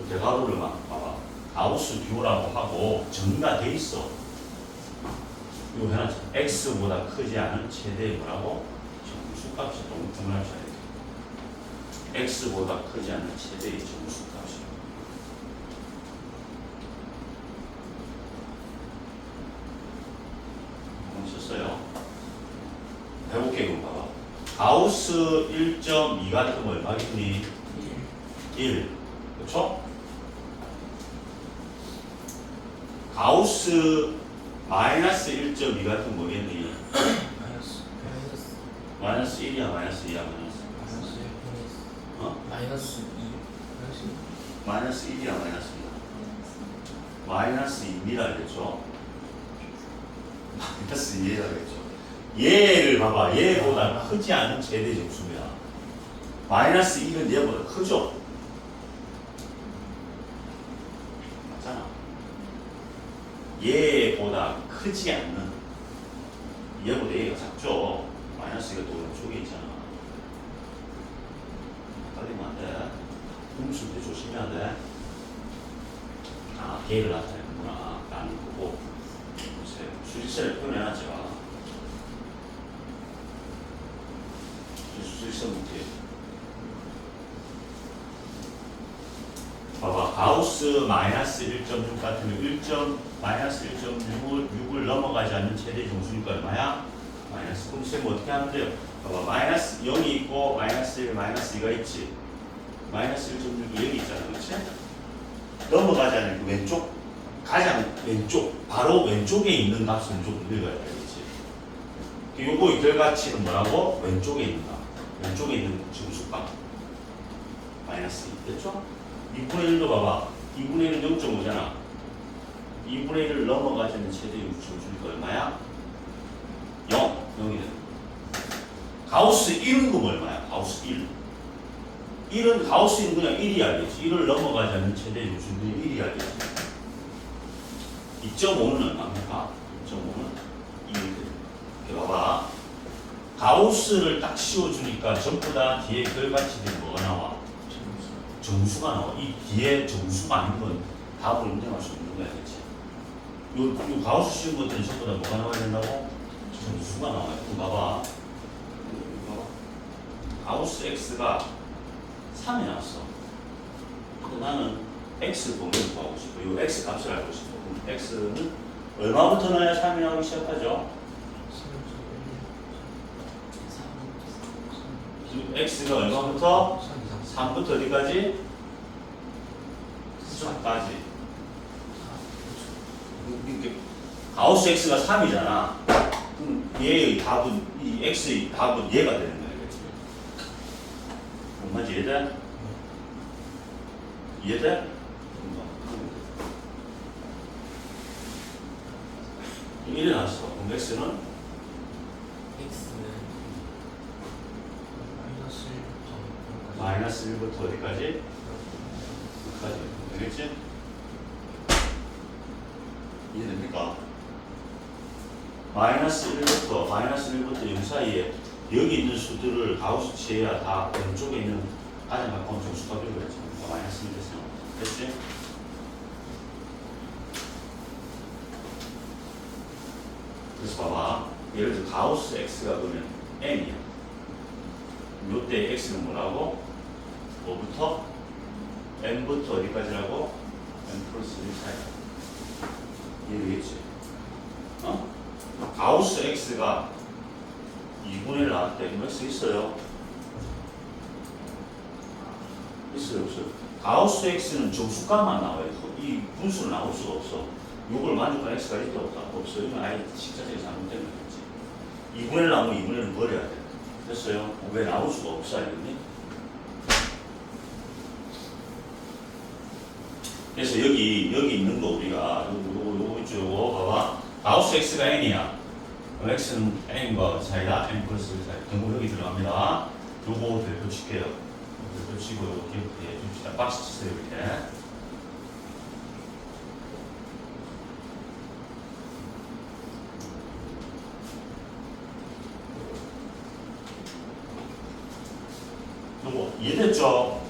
대가로를 막 봐봐. 가우스 듀오라고 하고 정의가 돼 있어. 이거 해놨죠. x보다 크지 않은 최대의 뭐라고? 정수값이 동등하셔야 돼. x보다 크지 않은 최대의 정수값이. 썼어요. 해볼게. 그럼 봐봐. 가우스 1.2 같은 거 얼마겠니? 1. 그렇죠? 가우스 마이너스 1.2 같은 뭐겠니? 마이너스 1이야, 마이너스 2야, 마이너스. 어? 마이너스 2. 마이너스 1이야, 마이너스 2야. 마이너스 2입니다, 그랬죠? 마이너스 2라 그랬죠? 얘를 봐봐, 얘보다 크지 않은 최대 정수면 마이너스 1은 얘보다 크죠? 맞잖아. 얘보다 크지 않는 얘보다 얘가 작죠. 마이너스가 또 왼쪽에 있잖아. 헷갈리면 안 돼. 음수일 때 조심해야 돼. 아, 걔를 나타내는구나 라는 거고. 보세요. 수직선을 표현해놨죠. 수직선 문제. 봐봐. 가우스 마이너스 1.6 같으면 마이너스 1.6을 넘어가지 않는 최대 정수니까 얼마야? 마이너스. 그럼 쌤 어떻게 하면 돼요? 봐봐. 마이너스 0이 있고 마이너스 1, 마이너스 2가 있지. 마이너스 1.6이 여기 있잖아. 그렇지? 넘어가지 않는 그 왼쪽, 가장 왼쪽, 바로 왼쪽에 있는 값을 무조건 읽어야 되겠지. 요거의 결과치는 뭐라고? 왼쪽에 있는 값. 왼쪽에 있는 정수값. 마이너스 2. 됐죠? 2분의 1도 봐봐. 2분의 1은 0.5잖아. 2분의 1을 넘어가지 않는 최대 정수니까 얼마야? 0. 0이 돼. 가우스 1은금 얼마야? 가우스 1. 1은 가우스는 그냥 1이 알겠지. 1을 넘어가지 않는 최대 정수는 그냥 1이 알겠지. 2.5는 얼마입니까? 2.5는 2이 돼. 이렇게 봐봐. 가우스를 딱 씌워주니까 전부 다 뒤에 결과치들이 뭐가 나와? 정수가 나와. 이 뒤에 정수가 아닌 건 답을 인정할 수 없는 거야, 그렇지? 요 가우스 씌운 것들은 전부 다 뭐가 나와야 된다고? 정수가 나와요. 그럼 봐봐. 가우스 x가 3이 나왔어. 근데 나는 x 범위를 구하고 싶어. 요 x 값을 알고 싶어. 그럼 x는 얼마부터 나야 3이 나오기 시작하죠? x가 얼마부터? 3부터 어디까지? 4까지. 이렇게 가우스 x가 3이잖아. 그럼 얘의 답은, 이 x의 답은 얘가 되는 거야. 그치? 뭔지 이해돼? 이해돼? 이래 나왔어. 그럼 x는 x는 마이너스 1부터 마이너스 1부터 어디까지? 여기까지. 되겠지? 이해됩니까? 마이너스 1부터 0 사이에 여기 있는 수들을 가우스 치해야 다 왼쪽에 있는 가장 가까운 정수가 되겠지. 그러니까 마이너스 1 됐어요. 됐지? 그래서 봐봐. 예를 들어 가우스 x가 그러면 n이야. 요때 x는 뭐라고? 5부터 n부터 어디까지라고? n 플러스 1 사이. 이해되겠지? 어? 가우스 x가 2분의 1 나왔대. 그럼 x 있어요? 있어요, 없어요? 가우스 x는 정수값만 나와요. 이 분수는 나올 수가 없어. 요걸 만족하는 x가 있다 없다? 없어요. 이건 아예 식자적인 잘못된 거겠지. 2분의 1 나오면 2분의 1은 버려야 돼. 됐어요? 왜 나올 수가 없어, 알겠니? 그래서 여기 있는 거 우리가 요거 있죠, 요거 봐봐. 가우스 x가 n이야. 그럼 x는 n과 사이다. n 플러스 1 사이. 경고 여기 들어갑니다. 요거 별표 칠게요. 별표 치고 요거 기억해 줍시다. 박스 치세요, 이렇게. 요거 이해됐죠?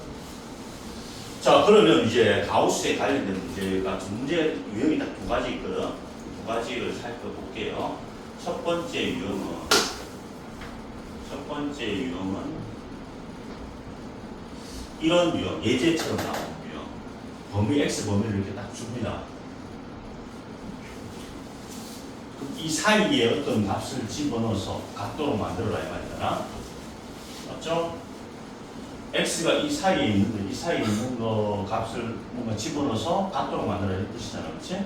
자, 그러면 이제 가우스에 관련된 문제가 문제 유형이 딱 두 가지 있거든. 두 가지를 살펴볼게요. 첫 번째 유형은 이런 유형, 예제처럼 나오는 유형. 범위 x 범위를 이렇게 딱 줍니다. 이 사이에 어떤 값을 집어넣어서 각도로 만들어라 이 말이잖아. 맞죠? x가 이 사이에 있는데 이 사이에 있는 거 값을 뭔가 집어넣어서 각도로 만들어야 할 뜻이잖아. 그렇지?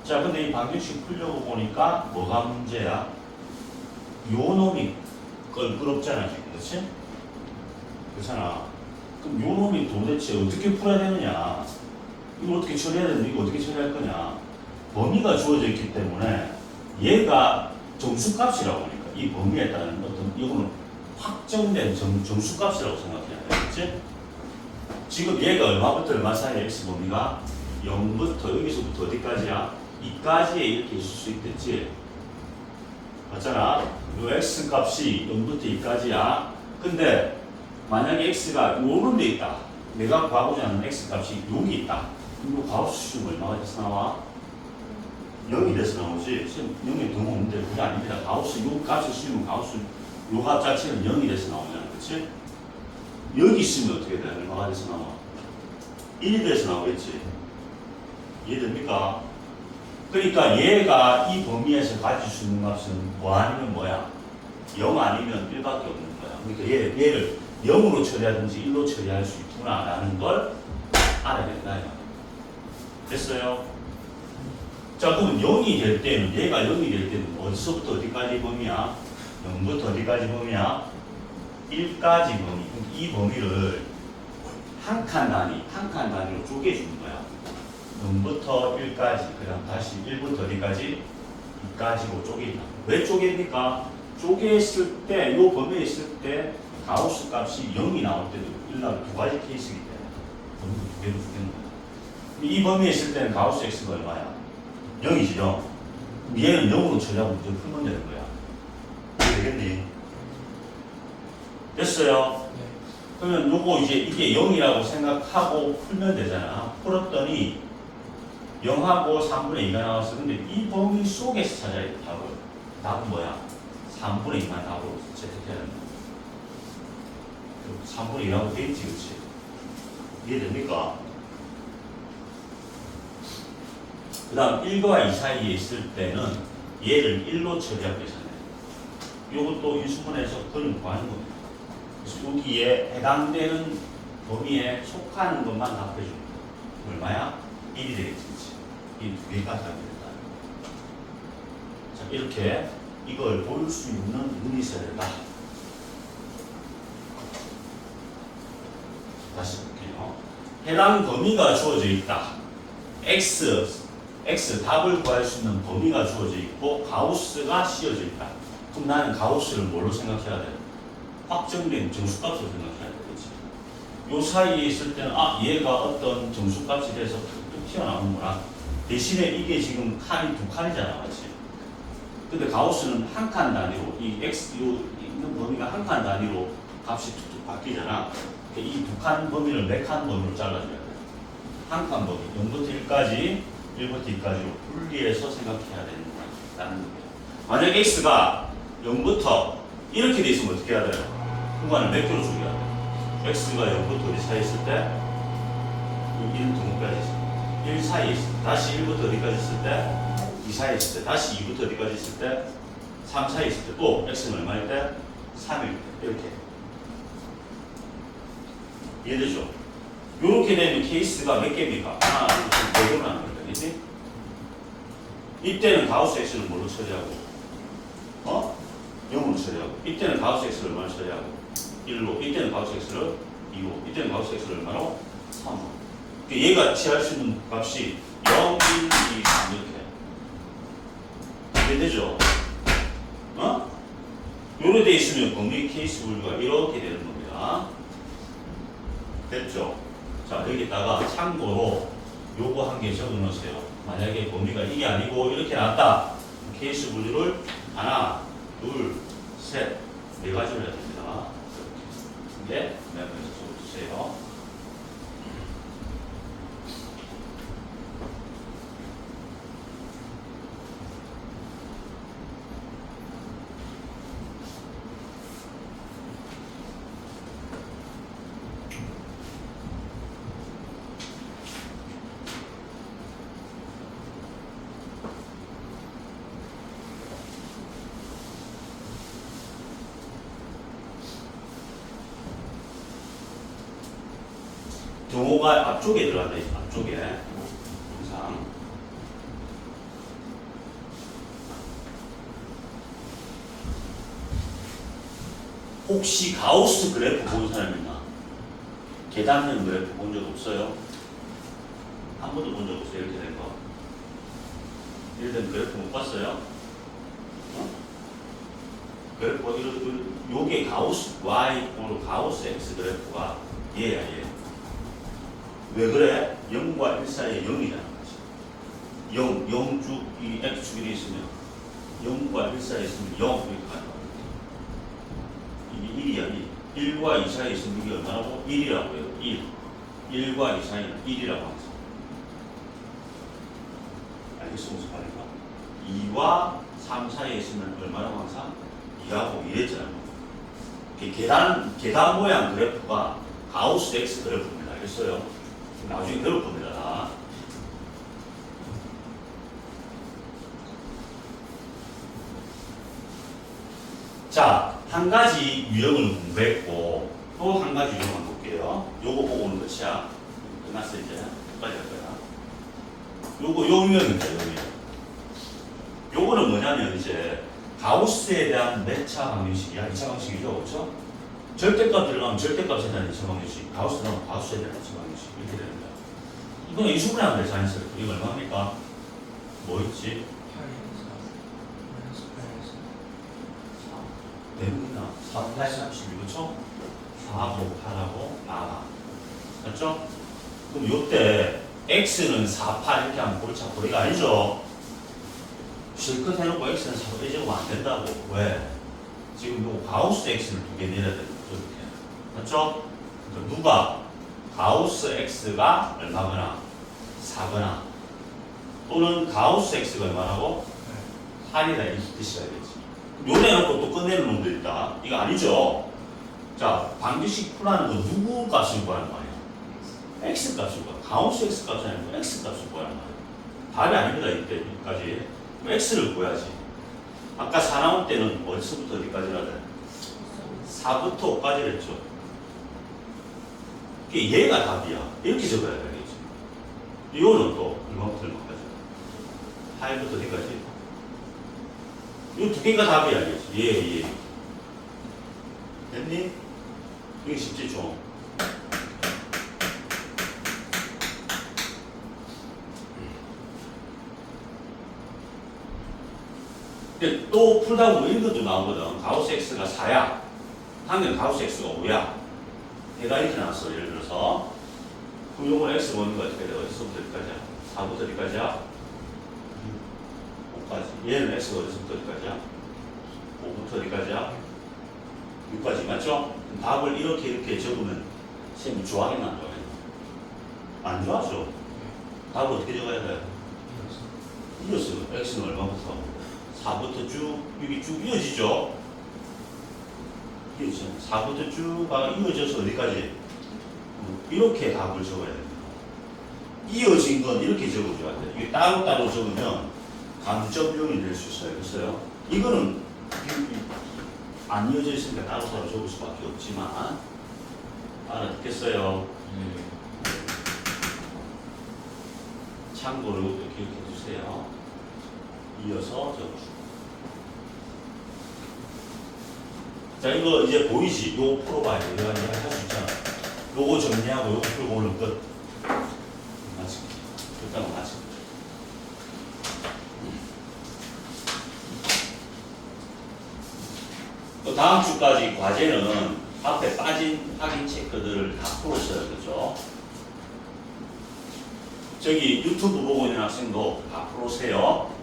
자, 근데 이 방정식 풀려고 보니까 뭐가 문제야? 요 놈이 껄끄럽잖아, 지금. 그렇지? 그렇잖아. 그럼 요 놈이 도대체 어떻게 풀어야 되느냐? 이걸 어떻게 처리해야 되는데 이거 어떻게 처리할 거냐? 범위가 주어져 있기 때문에 얘가 정수값이라고 하니까 이 범위에 따른 어떤 이거는 확정된 정수값이라고 생각해야 돼. 그렇지? 지금 얘가 얼마부터 얼마 사이에 x 범위가 0부터 여기서부터 어디까지야? 2까지에 이렇게 있을 수 있겠지? 맞잖아? 요 x 값이 0부터 2까지야. 근데 만약에 x가 요런 데 있다. 내가 구하고자 하는 x 값이 여기 있다. 그럼 요 가우스 수준 얼마가 돼서 나와? 0이 돼서 나오지. 지금 0이 더 없는데 그게 아닙니다. 가우스 요 값을 씌우면 가우스 요 값 자체는 0이 돼서 나오잖아. 그렇지? 여기 있으면 어떻게 돼? 얼마가 돼서 나와? 1이 돼서 나오겠지. 이해됩니까? 그러니까 얘가 이 범위에서 가질 수 있는 값은 뭐 아니면 뭐야? 0 아니면 1밖에 없는 거야. 그러니까 얘를 0으로 처리하든지 1로 처리할 수 있구나 라는 걸 알아야 된다. 됐어요? 자, 그러면 0이 될 때는, 얘가 0이 될 때는 어디서부터 어디까지 범위야? 0부터 어디까지 범위야? 1까지 범위. 이 범위를 한 칸 단위로 쪼개주는 거야. 0부터 1까지, 그 다음 다시 1부터 어디까지? 2까지로 쪼개진다. 왜 쪼개니까? 쪼개있을 때, 요 범위에 있을 때 가우스 값이 0이 나올 때도 1 나올 두 가지 케이스이기 때문에 범위를 두 개로 쪼개는 거야. 이 범위에 있을 때는 가우스 x가 얼마야? 0이지, 0. 그럼 얘는 0으로 처리하고 문제 풀면 되는 거야. 되겠니? 됐어요? 네. 그러면 요거 이게 0이라고 생각하고 풀면 되잖아. 풀었더니 0하고 3분의 2가 나왔어. 근데 이 범위 속에서 찾아야 돼, 답을. 답은 뭐야? 3분의 2만 답으로 채택해야 된다. 3분의 2라고 돼 있지, 그치? 이해됩니까? 그 다음 1과 2 사이에 있을 때는 얘를 1로 처리하고 계산해. 이것도 인수분해에서 그림 구하는 겁니다. 그래서 여기에 해당되는 범위에 속하는 것만 답해줍니다. 얼마야? 1이 되겠지. 이 두 개가 답이 된다. 자, 이렇게 이걸 볼 수 있는 눈이 있어야 된다. 다시 볼게요. 해당 범위가 주어져 있다. x 답을 구할 수 있는 범위가 주어져 있고 가우스가 씌어져 있다. 그럼 나는 가우스를 뭘로 생각해야 돼? 확정된 정수값으로 생각해야 되겠지. 요 사이에 있을 때는 얘가 어떤 정수값에 대해서 툭툭 튀어나오는구나. 대신에 이게 지금 칸이 두 칸이잖아, 맞지? 근데 가우스는 한 칸 단위로 이 x 요 있는 범위가 한 칸 단위로 값이 툭툭 바뀌잖아. 이 두 칸 범위를 네 칸 범위로 잘라줘야 돼. 한 칸 범위 0부터 1까지 1부터 2까지로 분리해서 생각해야 되는구나. 만약 x가 0부터 이렇게 돼 있으면 어떻게 해야 돼요? 공간을 몇 개로 줄여야 돼? x가 0부터 어디 사이에 있을 때 1 등까지 있을 때 1 사이에 있을 때 다시 1부터 어디까지 있을 때 2 사이에 있을 때 다시 2부터 어디까지 있을 때 3 사이에 있을 때 또 x는 얼마일 때? 3일 때 이렇게 이해되죠? 이렇게 되면 케이스가 몇 개입니까? 하나, 둘, 셋, 네 개로 나누는 거다, 그치? 이때는 가우스 x를 뭘로 처리하고? 0으로 처리하고. 이때는 가우스 x를 얼마나 처리하고? 1로. 이때는 가우스 x를 2로. 이때는 가우스 x를 얼마로? 3로. 얘가 취할 수 있는 값이 0, 1, 2, 3 이렇게. 이해되죠? 요렇게 돼 있으면 범위 케이스 분류가 이렇게 되는 겁니다. 됐죠? 자, 여기다가 참고로 요거 한 개 적어 놓으세요. 만약에 범위가 이게 아니고 이렇게 나왔다. 케이스 분류를 하나, 둘, 셋, 네 가지로 해야 됩니다. 이렇게. 네, 그래서 적어주세요. 경호가 앞쪽에 들어간다. 앞쪽에 항상 혹시 가우스 그래프 본 사람 있나? 계단형 그래프 본 적 없어요? 한 번도 본 적 없어요? 이렇게 된 거. 이렇게 된 그래프 못 봤어요? 그래프가 요게 가우스 y 또는 가우스 x 그래프가 얘야 얘. 왜 그래? 0과 1 사이에 0이잖아. 0, 0주, 이 x축이 있으면 0과 1 사이에 있으면 0 이렇게 가는 거야. 이게 1이야, 1. 1과 2 사이에 있으면 이게 얼마라고? 1이라고 해요. 1. 1과 2 사이는 1이라고 하면서. 알겠어? 무슨 말인가? 2와 3 사이에 있으면 얼마라고 항상? 2라고 이랬잖아요. 계단 모양 그래프가 가우스 X 그래프입니다. 알겠어요? 나중에 배울 겁니다. 다. 자, 한 가지 유형을 공부했고 또 한 가지 유형을 볼게요. 요거 보고 오는 것이야. 끝났어 이제. 끝까지 할 거야. 요 유형입니다. 요 유형. 요거는 뭐냐면 이제 가우스에 대한 매차 방정식이야. 2차 방식이죠. 그렇죠? 절대값 들어가면 절대값에 대한 2차 방정식, 가우스 들어가면 가우스에 대한 2차 방정식 이렇게 됩니다. 이거는 인수분해 하면 돼, 자연스럽게. 이거 얼마입니까? 뭐 있지? 8에서 대문이나 4, 8, 32, 그렇죠? 4, 5, 8하고 4. 맞죠? 그럼 요때 x는 4, 8 이렇게 하면 골치 아프고 이거 아니죠? 실컷 해놓고 x는 4 빼주면 안 된다고. 왜? 지금 요 가우스 x를 두 개 내려야 되는 거죠. 이렇게. 맞죠? 그러니까 누가 가우스 x가 얼마거나 4거나 또는 가우스 x가 얼마라고? 8이다 이렇게 뜻이야겠지. 요 내놓고 또 끝내는 놈들 있다. 이거 아니죠? 자, 방정식 풀하는 거 누구 값을 구하는 말이야? x 값을 구하. 가우스 x 값이 아니고 x 값을 구하는 말이야. 답이 아닙니다. 이때까지. x를 구해야지. 아까 4 나올 때는 어디서부터 어디까지라 돼? 4부터 5까지 했죠. 얘가 답이야. 이렇게 적어야 되겠지. 이거는 또 얼마부터 얼마까지? 8부터 어디까지? 이거 두 개가 답이야. 예. 됐니? 이게 쉽지 좀. 근데 또 풀다 보면 이런 것도 나오거든. 가우스 X가 4야. 한경 가우스 X가 5야. 얘가 이렇게 나왔어. 예를 들어서. 그럼 요건 X 보는 거 어떻게 돼? 어디서부터 어디까지야? 4부터 어디까지야? 5까지. 얘는 X가 어디서부터 어디까지야? 5부터 어디까지야? 6까지. 맞죠? 그럼 답을 이렇게 적으면 쌤이 좋아하긴 안 좋아하겠나? 안 좋아하죠? 답을 어떻게 적어야 돼? 이었어. X는 얼마부터? 4부터 쭉, 여기 쭉 이어지죠? 이어지죠. 4부터 쭉 이어져서 어디까지? 이렇게 답을 적어야 됩니다. 이어진 건 이렇게 적어줘야 돼. 이게 따로따로 적으면 감점용이 될 수 있어요. 그랬어요? 이거는 안 이어져 있으니까 따로따로 적을 수밖에 없지만, 알아듣겠어요? 참고로 이것도 기억해 주세요. 이어서 적어주고. 자, 이거 이제 보이지? 요거 풀어봐야 돼. 내가 이제 할 수 있잖아. 요거 정리하고 요거 풀고 오늘 끝. 마치. 일단은 마치. 또 다음 주까지 과제는 앞에 빠진 확인 체크들을 다 풀었어요. 그죠? 저기 유튜브 보고 있는 학생도 다 풀으세요.